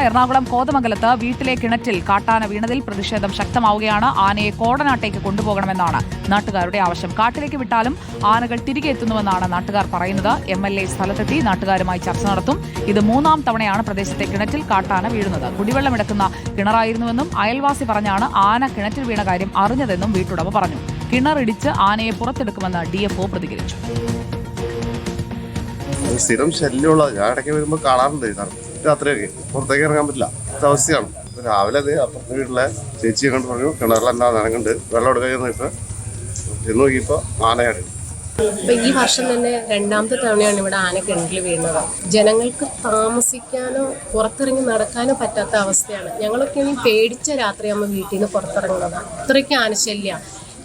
എറണാകുളം കോതമംഗലത്ത് വീട്ടിലെ കിണറ്റിൽ കാട്ടാന വീണതിൽ പ്രതിഷേധം ശക്തമാവുകയാണ്. ആനയെ കോടനാട്ടേക്ക് കൊണ്ടുപോകണമെന്നാണ് നാട്ടുകാരുടെ ആവശ്യം. കാട്ടിലേക്ക് വിട്ടാലും ആനകൾ തിരികെ എത്തുന്നുവെന്നാണ് നാട്ടുകാർ പറയുന്നത്. MLA സ്ഥലത്തെത്തി നാട്ടുകാരുമായി ചർച്ച നടത്തും. ഇത് 3ാം തവണയാണ് പ്രദേശത്തെ കിണറ്റിൽ കാട്ടാന വീഴുന്നത്. കുടിവെള്ളമെടുക്കുന്ന കിണറായിരുന്നുവെന്നും അയൽവാസി പറഞ്ഞാണ് ആന കിണറ്റിൽ വീണ കാര്യം അറിഞ്ഞതെന്നും വീട്ടുടമ പറഞ്ഞു. കിണറിടിച്ച് ആനയെ പുറത്തെടുക്കുമെന്ന് DFO പ്രതികരിച്ചു. സ്ഥിരം ശല്യമുള്ള ഞാൻ ഇടയ്ക്ക് വരുമ്പോൾ കാണാറുണ്ട്. രാത്രിയൊക്കെ പുറത്തേക്ക് ഇറങ്ങാൻ പറ്റില്ല അവസ്ഥയാണ്. രാവിലെ അത് അപ്പുറത്തെ വീട്ടിലെ ചേച്ചിയെ കണ്ട് പറഞ്ഞു കിണറിലെന്താ നനങ്ങുണ്ട്, വെള്ളം എടുക്കാൻ ചെന്ന് നോക്കിയപ്പോൾ ആനയാണ്. ഈ വർഷം തന്നെ 2ാമത്തെ തവണയാണ് ഇവിടെ ആന കിണറ്റിൽ വീഴുന്നത്. ജനങ്ങൾക്ക് താമസിക്കാനോ പുറത്തിറങ്ങി നടക്കാനോ പറ്റാത്ത അവസ്ഥയാണ്. ഞങ്ങളൊക്കെ ഇനി പേടിച്ച രാത്രിയാകുമ്പോൾ വീട്ടിൽ നിന്ന് പുറത്തിറങ്ങുന്നതാണ്. അത്രയ്ക്ക് ആനശല്യ.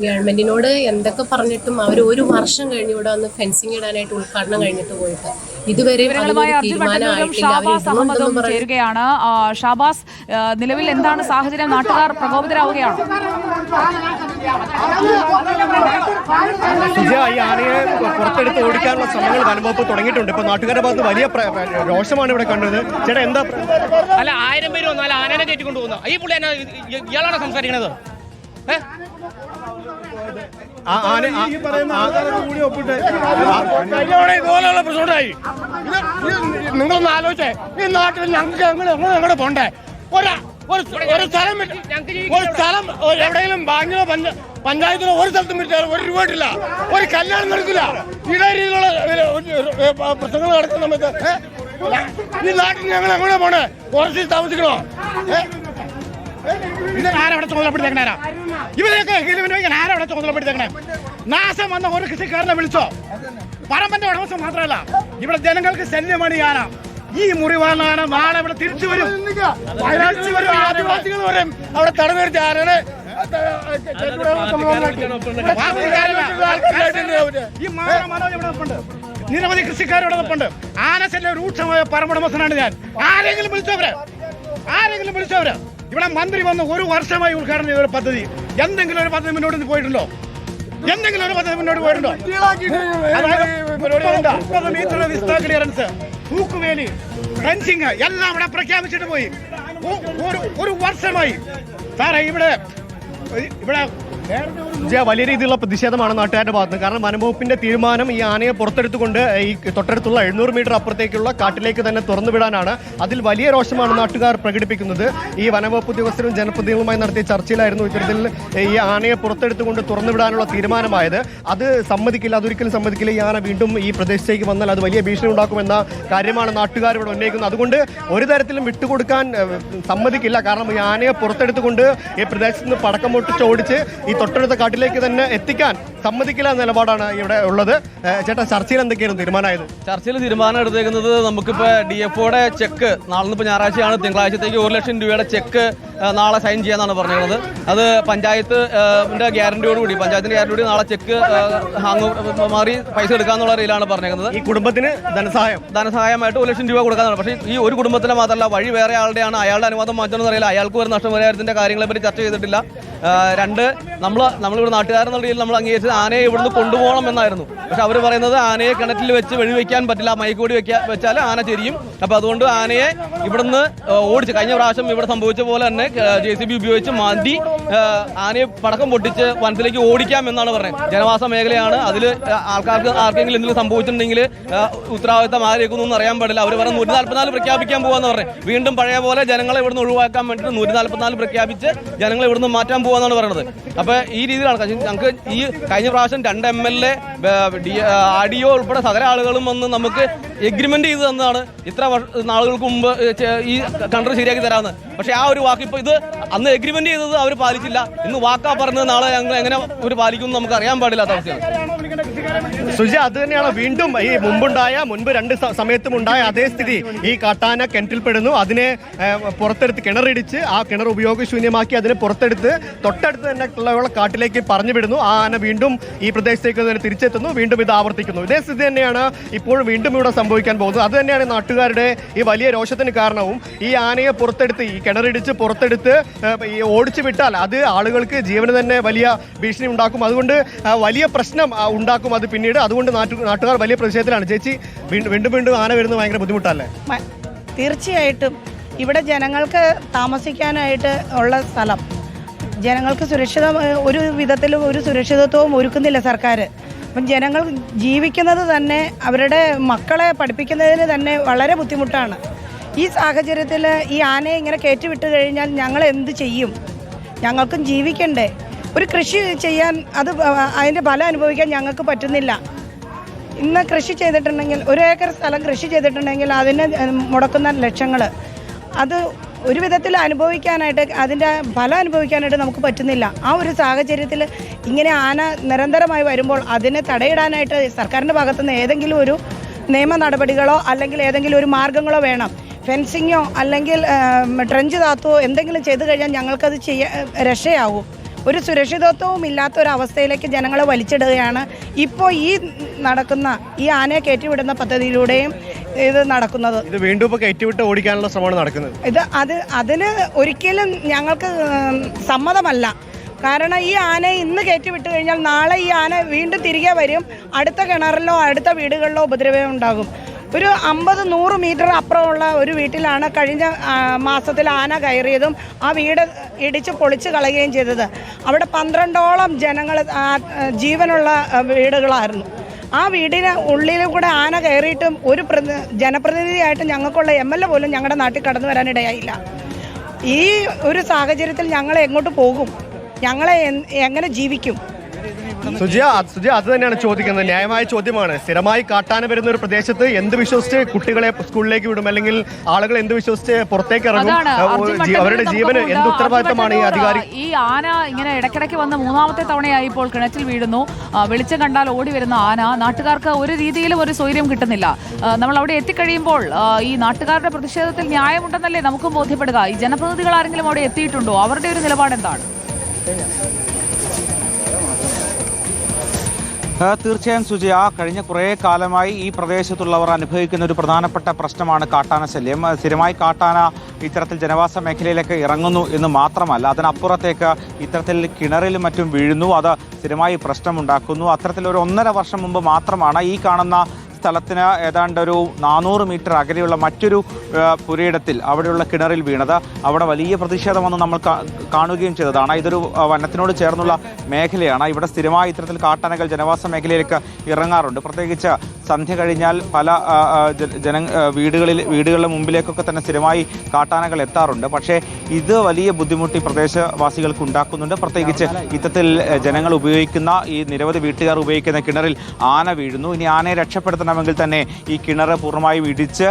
ഗവൺമെന്റിനോട് എന്തൊക്കെ പറഞ്ഞിട്ടും അവർ 1 വർഷം കഴിഞ്ഞ് ഇവിടെ വന്ന് ഫെൻസിങ് ഇടാനായിട്ട് ഉദ്ഘാടനം കഴിഞ്ഞിട്ട് പോയിട്ട് ഇതുവരെ ചേരുകയാണ്. ഷാബാസ്, നിലവിൽ എന്താണ് സാഹചര്യം? നാട്ടുകാർ പ്രകോപിതരാവുകയാണ്. ഈ ആനയെ പുറത്തെടുത്ത് ഓടിക്കാനുള്ള ശ്രമങ്ങൾ വനംവകുപ്പ് തുടങ്ങിയിട്ടുണ്ട്. ഇപ്പൊ നാട്ടുകാരുടെ ഭാഗത്ത് വലിയ രോഷമാണ് ഇവിടെ കണ്ടത്. ചേട്ടാ എന്താ? അല്ല, 1000 പേര് വന്നാൽ ആനനെ കയറ്റിക്കൊണ്ടു പോകുന്നു. ഈ പുള്ളി ഇയാളാണ് സംസാരിക്കുന്നത്. ഇതുപോലെയുള്ള പ്രശ്നമുണ്ടായി. നിങ്ങളൊന്ന് ആലോചിച്ചേ, ഈ നാട്ടിൽ ഞങ്ങൾക്ക് ഞങ്ങളുടെ പോണ്ടേ? ഒരു സ്ഥലം എവിടെയെങ്കിലും ബാങ്കിലോ പഞ്ചായത്തിലോ ഒരു സ്ഥലത്തും വിറ്റാൽ 1 രൂപ ഇട്ടില്ല. ഒരു കല്യാണം നടക്കില്ല. ഇതേ രീതിയിലുള്ള പ്രശ്നങ്ങൾ നടക്കുന്ന സമയത്ത് ഈ നാട്ടിൽ ഞങ്ങൾ എങ്ങനെ പോണേ? കുറച്ച് താമസിക്കണോ? ആരവിടെ ചുമതലപ്പെടുത്തേക്കണേരാ? ഇവരെയൊക്കെ ആരവിടെ ചുമതലപ്പെടുത്തേക്കണേ? നാശം വന്ന ഒരു കൃഷിക്കാരനെ വിളിച്ചോ? പറമ്പന്റെ ഉടമസ്ഥൻ മാത്രമല്ല, ഇവിടെ ജനങ്ങൾക്ക് ശല്യമാണ് ഈ ആന. ഈ മുറിവാണ് നാളെ ഇവിടെ തിരിച്ചു വരും. ആദിവാസികൾ വരും അവിടെ തടഞ്ഞിരുത്തി ആനനെ. ഈ മനോജ് ഇവിടെ നിൽപ്പുണ്ട്, നിരവധി കൃഷിക്കാരോട് നിൽപ്പുണ്ട്. ആനശല്യം രൂക്ഷമായ പറമ്പുടമസ്ഥനാണ് ഞാൻ. ആരെങ്കിലും വിളിച്ചവര് ഇവിടെ മന്ത്രി വന്ന് 1 വർഷമായി ഉദ്ഘാടനം ചെയ്ത ഒരു പദ്ധതി, എന്തെങ്കിലും ഒരു പദ്ധതി മുന്നോട്ട് പോയിട്ടുണ്ടോ? 30 മീറ്റർ വിസ്താര ക്ലിയറൻസ്, തൂക്കുവേലി, ഫെൻസിങ് എല്ലാം ഇവിടെ പ്രഖ്യാപിച്ചിട്ട് പോയി. 1 വർഷമായി സാറേ ഇവിടെ വലിയ രീതിയിലുള്ള പ്രതിഷേധമാണ് നാട്ടുകാരുടെ ഭാഗത്ത്. കാരണം വനംവകുപ്പിന്റെ തീരുമാനം ഈ ആനയെ പുറത്തെടുത്തുകൊണ്ട് ഈ തൊട്ടടുത്തുള്ള 700 മീറ്റർ അപ്പുറത്തേക്കുള്ള കാട്ടിലേക്ക് തന്നെ തുറന്നുവിടാനാണ്. അതിൽ വലിയ രോഷമാണ് നാട്ടുകാർ പ്രകടിപ്പിക്കുന്നത്. ഈ വനംവകുപ്പ് ഉദ്യോഗസ്ഥരും ജനപ്രതിനിധികളുമായി നടത്തിയ ചർച്ചയിലായിരുന്നു ഇത്തരത്തിൽ ഈ ആനയെ പുറത്തെടുത്തുകൊണ്ട് തുറന്നുവിടാനുള്ള തീരുമാനമായത്. അത് സമ്മതിക്കില്ല, അതൊരിക്കലും സമ്മതിക്കില്ല. ഈ ആന വീണ്ടും ഈ പ്രദേശത്തേക്ക് വന്നാൽ അത് വലിയ ഭീഷണി ഉണ്ടാക്കുമെന്ന കാര്യമാണ് നാട്ടുകാർ ഇവിടെ ഉന്നയിക്കുന്നത്. അതുകൊണ്ട് ഒരു തരത്തിലും വിട്ടുകൊടുക്കാൻ സമ്മതിക്കില്ല. കാരണം ഈ ആനയെ പുറത്തെടുത്തുകൊണ്ട് ഈ പ്രദേശത്ത് നിന്ന് പടക്കം പൊട്ടിച്ച് ഓടിച്ച് ഈ തൊട്ടടുത്ത കാട്ടിലേക്ക് തന്നെ എത്തിക്കാൻ സമ്മതിക്കില്ല എന്ന നിലപാടാണ് ഇവിടെ ഉള്ളത്. ചേട്ടാ, ചർച്ചയിൽ എന്തൊക്കെയായിരുന്നു തീരുമാനമായത്? ചർച്ചയിൽ തീരുമാനം എടുത്തേക്കുന്നത് നമുക്കിപ്പോൾ DFOയുടെ ചെക്ക് നാളെ, ഇപ്പോൾ ഞായറാഴ്ചയാണ്, തിങ്കളാഴ്ചത്തേക്ക് 1 ലക്ഷം രൂപയുടെ ചെക്ക് നാളെ സൈൻ ചെയ്യാന്നാണ് പറഞ്ഞിരുന്നത്. അത് പഞ്ചായത്തിന്റെ ഗ്യാരണ്ടിയോടുകൂടി, പഞ്ചായത്തിന്റെ ഗ്യാരണ്ടിയോട് നാളെ ചെക്ക് മാറി പൈസ എടുക്കാന്നുള്ള രീതിയിലാണ് പറഞ്ഞിരുന്നത്. ഈ കുടുംബത്തിന് ധനസഹായമായിട്ട് 1 ലക്ഷം രൂപ കൊടുക്കാന്നാണ്. പക്ഷേ ഈ ഒരു കുടുംബത്തിലെ മാത്രമല്ല, വഴി വേറെ ആളുടെയാണ്. അയാളുടെ അനുവാദം മാറ്റണമെന്ന് അറിയില്ല. അയാൾക്ക് ഒരു നഷ്ടപരിഹാരത്തിന്റെ കാര്യങ്ങളെ പറ്റി ചർച്ച ചെയ്തിട്ടില്ല. 2, നമ്മളിവിടെ നാട്ടുകാരെന്ന രീതിയിൽ നമ്മൾ അംഗീകരിച്ചത് ആനയെ ഇവിടുന്ന് കൊണ്ടുപോകണം എന്നായിരുന്നു. പക്ഷെ അവർ പറയുന്നത് ആനയെ കിണറ്റിൽ വെച്ച് വെടിവെക്കാൻ പറ്റില്ല, മയക്കുപൊടി വെച്ചാൽ ആന ചെരിയും. അപ്പൊ അതുകൊണ്ട് ആനയെ ഇവിടുന്ന് ഓടിച്ച്, കഴിഞ്ഞ പ്രാവശ്യം ഇവിടെ സംഭവിച്ച പോലെ തന്നെ JCB ഉപയോഗിച്ച് മാന്തി ആനയെ പടക്കം പൊട്ടിച്ച് വനത്തിലേക്ക് ഓടിക്കാം എന്നാണ് പറയുന്നത്. ജനവാസ മേഖലയാണ്. അതിൽ ആർക്കെങ്കിലും എന്തെങ്കിലും സംഭവിച്ചിട്ടുണ്ടെങ്കിൽ ഉത്തരവാദിത്തം ആരേക്കൊന്നും അറിയാൻ പാടില്ല. അവർ പറഞ്ഞ 144 പ്രഖ്യാപിക്കാൻ പോകാന്ന് പറഞ്ഞു. വീണ്ടും പഴയ പോലെ ജനങ്ങളെ ഇവിടുന്ന് ഒഴിവാക്കാൻ വേണ്ടിയിട്ട് 144 പ്രഖ്യാപിച്ച് ജനങ്ങളെ ഇവിടുന്ന് മാറ്റാൻ പോകാന്നാണ് പറയുന്നത്. അപ്പൊ ഈ രീതിയിലാണ് ഞങ്ങൾക്ക് ഈ കഴിഞ്ഞ പ്രാവശ്യം 2 MLA RDO ഉൾപ്പെടെ സകല ആളുകളും വന്ന് നമുക്ക് എഗ്രിമെന്റ് ചെയ്ത് തന്നതാണ് ഇത്ര നാളുകൾക്ക് മുമ്പ് ഈ കണ്ടർ ശരിയാക്കി തരാമെന്ന്. പക്ഷെ ആ ഒരു വാക്ക് ഇപ്പോൾ ഇത് അന്ന് എഗ്രിമെന്റ് ചെയ്തത് അവർ പാലിച്ചില്ല. ഇന്ന് വാക്കാ പറഞ്ഞത് നാളെ ഞങ്ങൾ എങ്ങനെ ഒരു പാലിക്കും നമുക്ക് അറിയാൻ പാടില്ലാത്ത അവസ്ഥയാണ്. സുജ, അത് തന്നെയാണ് വീണ്ടും ഈ മുൻപ് 2 സമയത്തും ഉണ്ടായ അതേ സ്ഥിതി. ഈ കാട്ടാന കിണറ്റിൽപ്പെടുന്നു, അതിനെ പുറത്തെടുത്ത് കിണറിടിച്ച് ആ കിണർ ഉപയോഗശൂന്യമാക്കി അതിനെ പുറത്തെടുത്ത് തൊട്ടടുത്ത് തന്നെ ഉള്ള കാട്ടിലേക്ക് പറഞ്ഞു വിടുന്നു. ആ ആന വീണ്ടും ഈ പ്രദേശത്തേക്ക് തന്നെ തിരിച്ചെത്തുന്നു, വീണ്ടും ഇത് ആവർത്തിക്കുന്നു. ഇതേ സ്ഥിതി തന്നെയാണ് ഇപ്പോൾ വീണ്ടും ഇവിടെ സംഭവിക്കാൻ പോകുന്നത്. അത് തന്നെയാണ് നാട്ടുകാരുടെ ഈ വലിയ രോഷത്തിന് കാരണവും. ഈ ആനയെ പുറത്തെടുത്ത്, ഈ കിണറിടിച്ച് പുറത്തെടുത്ത് ഈ ഓടിച്ചു വിട്ടാൽ അത് ആളുകൾക്ക് ജീവന് തന്നെ വലിയ ഭീഷണി ഉണ്ടാക്കും. അതുകൊണ്ട് വലിയ പ്രശ്നം ഉണ്ടാക്കും അത് പിന്നീട്. അതുകൊണ്ട് നാട്ടുകാർ വലിയ പ്രതിഷേധത്തിലാണ്. ചേച്ചി, വീണ്ടും ആന വരുന്നത് ഭയങ്കര ബുദ്ധിമുട്ടല്ലേ? തീർച്ചയായിട്ടും ഇവിടെ ജനങ്ങൾക്ക് താമസിക്കാനായിട്ട് ഉള്ള സ്ഥലം, ജനങ്ങൾക്ക് ഒരു വിധത്തിലും ഒരു സുരക്ഷിതത്വവും ഒരുക്കുന്നില്ല സർക്കാർ. അപ്പം ജനങ്ങൾ ജീവിക്കുന്നത് തന്നെ, അവരുടെ മക്കളെ പഠിപ്പിക്കുന്നതിന് തന്നെ വളരെ ബുദ്ധിമുട്ടാണ്. ഈ സാഹചര്യത്തിൽ ഈ ആനയെ ഇങ്ങനെ കയറ്റിവിട്ട് കഴിഞ്ഞാൽ ഞങ്ങൾ എന്ത് ചെയ്യും? ഞങ്ങൾക്കും ജീവിക്കണ്ടേ? ഒരു കൃഷി ചെയ്യാൻ അതിൻ്റെ ഫലം അനുഭവിക്കാൻ ഞങ്ങൾക്ക് പറ്റുന്നില്ല. ഇന്ന് കൃഷി ചെയ്തിട്ടുണ്ടെങ്കിൽ 1 ഏക്കർ സ്ഥലം കൃഷി ചെയ്തിട്ടുണ്ടെങ്കിൽ അതിന് മുടക്കുന്ന ലക്ഷങ്ങൾ, അത് ഒരു വിധത്തിൽ അനുഭവിക്കാനായിട്ട്, അതിൻ്റെ ഫലം അനുഭവിക്കാനായിട്ട് നമുക്ക് പറ്റുന്നില്ല. ആ ഒരു സാഹചര്യത്തിൽ ഇങ്ങനെ ആന നിരന്തരമായി വരുമ്പോൾ അതിനെ തടയിടാനായിട്ട് സർക്കാരിൻ്റെ ഭാഗത്തുനിന്ന് ഏതെങ്കിലും ഒരു നിയമ നടപടികളോ അല്ലെങ്കിൽ ഏതെങ്കിലും ഒരു മാർഗങ്ങളോ വേണം. ഫെൻസിങ്ങോ അല്ലെങ്കിൽ ട്രെഞ്ച് താത്തുവോ എന്തെങ്കിലും ചെയ്തു കഴിഞ്ഞാൽ ഞങ്ങൾക്കത് രക്ഷയാവും. ഒരു സുരക്ഷിതത്വവും ഇല്ലാത്തൊരവസ്ഥയിലേക്ക് ജനങ്ങളെ വലിച്ചിടുകയാണ് ഇപ്പോൾ നടക്കുന്ന ഈ ആനയെ കയറ്റിവിടുന്ന പദ്ധതിയിലൂടെയും ഇത് നടക്കുന്നത്. ഇത് വീണ്ടും ഇപ്പോൾ കയറ്റിവിട്ട് ഓടിക്കാനുള്ള ശ്രമമാണ് നടക്കുന്നത്. അതിന് ഒരിക്കലും ഞങ്ങൾക്ക് സമ്മതമല്ല. കാരണം ഈ ആനയെ ഇന്ന് കയറ്റിവിട്ട് കഴിഞ്ഞാൽ നാളെ ഈ ആന വീണ്ടും തിരികെ വരും. അടുത്ത കിണറിലോ അടുത്ത വീടുകളിലോ ഉപദ്രവം ഉണ്ടാകും. ഒരു 50-100 മീറ്റർ അപ്പുറമുള്ള ഒരു വീട്ടിലാണ് കഴിഞ്ഞ മാസത്തിൽ ആന കയറിയതും ആ വീട് ഇടിച്ച് പൊളിച്ച് കളയുകയും ചെയ്തത്. അവിടെ 12ഓളം ജനങ്ങൾ, ജീവനുള്ള വീടുകളായിരുന്നു. ആ വീടിന് ഉള്ളിലും കൂടെ ആന കയറിയിട്ടും ഒരു ജനപ്രതിനിധിയായിട്ട് ഞങ്ങൾക്കുള്ള MLA പോലും ഞങ്ങളുടെ നാട്ടിൽ കടന്നു വരാനിടയായില്ല. ഈ ഒരു സാഹചര്യത്തിൽ ഞങ്ങൾ എങ്ങോട്ട് പോകും? ഞങ്ങളെ എങ്ങനെ ജീവിക്കും? സുജിയ, അത് തന്നെയാണ് ചോദിക്കുന്നത്. ന്യായമായ ചോദ്യമാണ്. സ്ഥിരമായി കാട്ടാന വരുന്ന ഒരു പ്രദേശത്ത് എന്ത് വിശ്വസിച്ച് കുട്ടികളെ സ്കൂളിലേക്ക് വിടും, അല്ലെങ്കിൽ ആളുകൾ എന്ത് വിശ്വസിച്ച് പുറത്തേക്ക് ഇറങ്ങും? അവരുടെ ജീവന് എന്ത് ഉത്തരവാദിത്തമാണ് ഈ അധികാരി? ഈ ആന ഇങ്ങനെ ഇടയ്ക്കിടയ്ക്ക് വന്ന് 3ാമത്തെ തവണയായി ഇപ്പോൾ കിണറ്റിൽ വീഴുന്നു. വെളിച്ചം കണ്ടാൽ ഓടി വരുന്ന ആന, നാട്ടുകാർക്ക് ഒരു രീതിയിലും ഒരു സ്വൈര്യം കിട്ടുന്നില്ല. നമ്മൾ അവിടെ എത്തിക്കഴിയുമ്പോൾ ഈ നാട്ടുകാരുടെ പ്രതിഷേധത്തിൽ ന്യായമുണ്ടെന്നല്ലേ നമുക്കും ബോധ്യപ്പെടുക. ഈ ജനപ്രതിനിധികൾ ആരെങ്കിലും അവിടെ എത്തിയിട്ടുണ്ടോ? അവരുടെ ഒരു നിലപാട് എന്താണ്? തീർച്ചയായും സുജയ, കഴിഞ്ഞ കുറേ കാലമായി ഈ പ്രദേശത്തുള്ളവർ അനുഭവിക്കുന്ന ഒരു പ്രധാനപ്പെട്ട പ്രശ്നമാണ് കാട്ടാന ശല്യം. സ്ഥിരമായി കാട്ടാന ഇത്തരത്തിൽ ജനവാസ മേഖലയിലേക്ക് ഇറങ്ങുന്നു എന്ന് മാത്രമല്ല, അതിനപ്പുറത്തേക്ക് ഇത്തരത്തിൽ കിണറിലും മറ്റും വീഴുന്നു. അത് സ്ഥിരമായി പ്രശ്നമുണ്ടാക്കുന്നു. അത്തരത്തിലൊരു 1.5 വർഷം മുമ്പ് മാത്രമാണ് ഈ കാണുന്ന സ്ഥലത്തിന് ഏതാണ്ട് ഒരു 400 മീറ്റർ അകലെയുള്ള മറ്റൊരു പുരയിടത്തിൽ അവിടെയുള്ള കിണറിൽ വീണത്. അവിടെ വലിയ പ്രതിഷേധമെന്ന് നമ്മൾ കാണുകയും ചെയ്തതാണ്. ഇതൊരു വനത്തിനോട് ചേർന്നുള്ള മേഖലയാണ്. ഇവിടെ സ്ഥിരമായി ഇത്തരത്തിൽ കാട്ടാനകൾ ജനവാസ മേഖലയിലേക്ക് ഇറങ്ങാറുണ്ട്. പ്രത്യേകിച്ച് സന്ധ്യ കഴിഞ്ഞാൽ പല വീടുകളുടെ മുമ്പിലേക്കൊക്കെ തന്നെ സ്ഥിരമായി കാട്ടാനകൾ എത്താറുണ്ട്. പക്ഷേ ഇത് വലിയ ബുദ്ധിമുട്ട് ഈ പ്രദേശവാസികൾക്ക് ഉണ്ടാക്കുന്നുണ്ട്. പ്രത്യേകിച്ച് ഇത്തരത്തിൽ ജനങ്ങൾ ഉപയോഗിക്കുന്ന, ഈ നിരവധി വീട്ടുകാർ ഉപയോഗിക്കുന്ന കിണറിൽ ആന വീഴുന്നു. ഇനി ആനയെ രക്ഷപ്പെടുത്തണമെങ്കിൽ തന്നെ ഈ കിണർ പൂർണ്ണമായും ഇടിച്ച്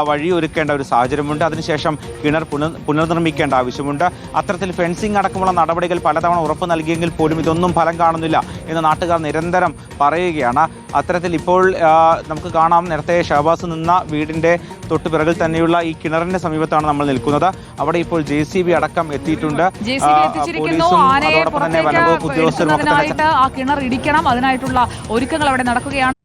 വഴിയൊരുക്കേണ്ട ഒരു സാഹചര്യമുണ്ട്. അതിനുശേഷം കിണർ പുനർനിർമ്മിക്കേണ്ട ആവശ്യമുണ്ട്. അത്തരത്തിൽ ഫെൻസിംഗ് അടക്കമുള്ള നടപടികൾ പലതവണ ഉറപ്പ് നൽകിയെങ്കിൽ പോലും ഇതൊന്നും ഫലം കാണുന്നില്ല എന്ന് നാട്ടുകാർ നിരന്തരം പറയുകയാണ്. അത്തരത്തിൽ ഇപ്പോൾ നമുക്ക് കാണാം, നേരത്തെ ഷഹബാസ് നിന്ന വീടിൻ്റെ തൊട്ടുപിറകിൽ തന്നെയുള്ള ഈ കിണറിന്റെ സമീപത്താണ് നമ്മൾ നിൽക്കുന്നത്. അവിടെ ഇപ്പോൾ JCB അടക്കം എത്തിയിട്ടുണ്ട്. പോലീസും അതോടൊപ്പം തന്നെ വനംവകുപ്പ് ഉദ്യോഗസ്ഥരും ആ കിണർ ഇടിക്കണം, അതിനായിട്ടുള്ള ഒരുക്കങ്ങൾ അവിടെ നടക്കുകയാണ്.